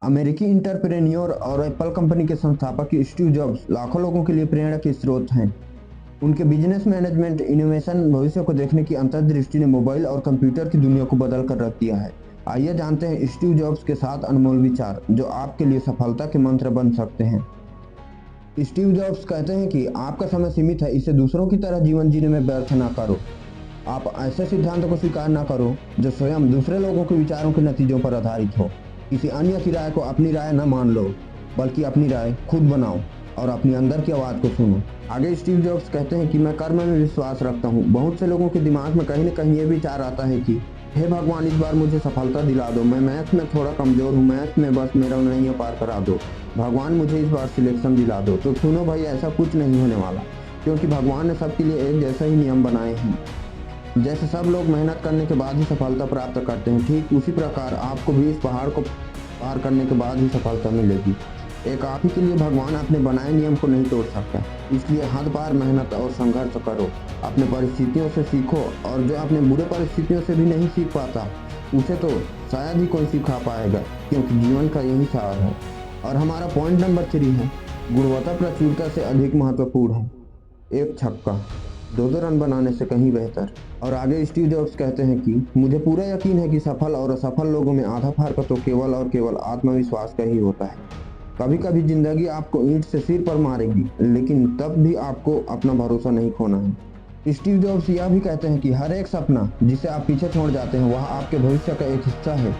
अमेरिकी एंटरप्रेन्योर और Apple company के संस्थापक स्टीव जॉब्स लाखों लोगों के लिए प्रेरणा के स्रोत हैं। उनके बिजनेस मैनेजमेंट, इनोवेशन, भविष्य को देखने की अंतर्दृष्टि ने मोबाइल और कंप्यूटर की दुनिया को बदल कर रख दिया है। आइए जानते हैं स्टीव जॉब्स के 7 अनमोल विचार जो आपके लिए सफलता के मंत्र बन सकते हैं। स्टीव जॉब्स कहते हैं कि आपका समय सीमित है, इसे दूसरों की तरह जीवन जीने में व्यर्थ ना करो। आप ऐसे सिद्धांतों को स्वीकार ना करो जो स्वयं दूसरे लोगों के विचारों के नतीजों पर आधारित हो। किसी अन्य की राय को अपनी राय न मान लो, बल्कि अपनी राय खुद बनाओ और अपनी अंदर की आवाज़ को सुनो। आगे स्टीव जॉब्स कहते हैं कि मैं कर्म में विश्वास रखता हूँ। बहुत से लोगों के दिमाग में कहीं न कहीं ये विचार आता है कि हे भगवान, इस बार मुझे सफलता दिला दो, मैं मैथ में थोड़ा कमज़ोर हूँ, मैथ में बस मेरा नैया पार करा दो, भगवान मुझे इस बार सिलेक्शन दिला दो। तो सुनो भाई, ऐसा कुछ नहीं होने वाला, क्योंकि भगवान ने सबके लिए एक जैसा ही नियम बनाए हैं। जैसे सब लोग मेहनत करने के बाद ही सफलता प्राप्त करते हैं, ठीक उसी प्रकार आपको भी इस पहाड़ को पार करने के बाद ही सफलता मिलेगी। एक आप ही के लिए भगवान अपने बनाए नियम को नहीं तोड़ सकता, इसलिए हद पार मेहनत और संघर्ष करो। अपने परिस्थितियों से सीखो, और जो अपने बुरे परिस्थितियों से भी नहीं सीख पाता उसे तो शायद ही कोई सिखा पाएगा, क्योंकि जीवन का यही सार है। और हमारा पॉइंट नंबर 3 है, गुणवत्ता प्रचुरता से अधिक महत्वपूर्ण है। एक छक्का 2-2 रन बनाने से कहीं बेहतर। और आगे स्टीव जॉब्स कहते हैं कि मुझे पूरा यकीन है कि सफल और असफल लोगों में आधा फर्क तो केवल और केवल आत्मविश्वास का ही होता है। कभी कभी जिंदगी आपको ईंट से सिर पर मारेगी, लेकिन तब भी आपको अपना भरोसा नहीं खोना है। स्टीव जॉब्स यह भी कहते हैं कि हर एक सपना जिसे आप पीछे छोड़ जाते हैं वह आपके भविष्य का एक हिस्सा है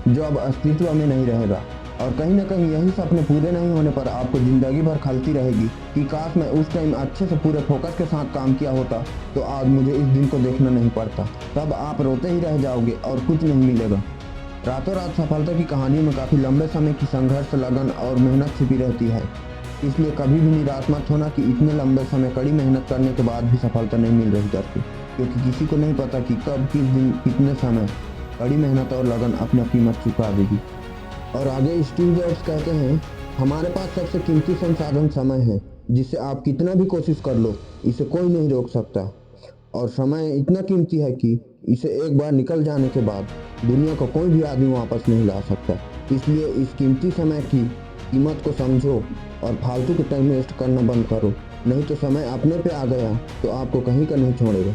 जो अब अस्तित्व में नहीं रहेगा। और कहीं ना कहीं यही सपने पूरे नहीं होने पर आपको जिंदगी भर खलती रहेगी कि काश मैं उस टाइम अच्छे से पूरे फोकस के साथ काम किया होता तो आज मुझे इस दिन को देखना नहीं पड़ता। तब आप रोते ही रह जाओगे और कुछ नहीं मिलेगा। रातों रात सफलता की कहानी में काफ़ी लंबे समय की संघर्ष, लगन और मेहनत छिपी रहती है। इसलिए कभी भी निराश मत होना कि इतने लंबे समय कड़ी मेहनत करने के बाद भी सफलता नहीं मिल रही करके, क्योंकि किसी को नहीं पता कि कब, किस दिन, कितने समय कड़ी मेहनत और लगन अपनी कीमत चुका देगी। और आगे स्टीव जॉब्स कहते हैं, हमारे पास सबसे कीमती संसाधन समय है, जिसे आप कितना भी कोशिश कर लो इसे कोई नहीं रोक सकता। और समय इतना कीमती है कि इसे एक बार निकल जाने के बाद दुनिया का कोई भी आदमी वापस नहीं ला सकता। इसलिए इस कीमती समय की कीमत को समझो और फालतू के टाइम वेस्ट करना बंद करो, नहीं तो समय अपने पे आ गया तो आपको कहीं का नहीं छोड़ेगा।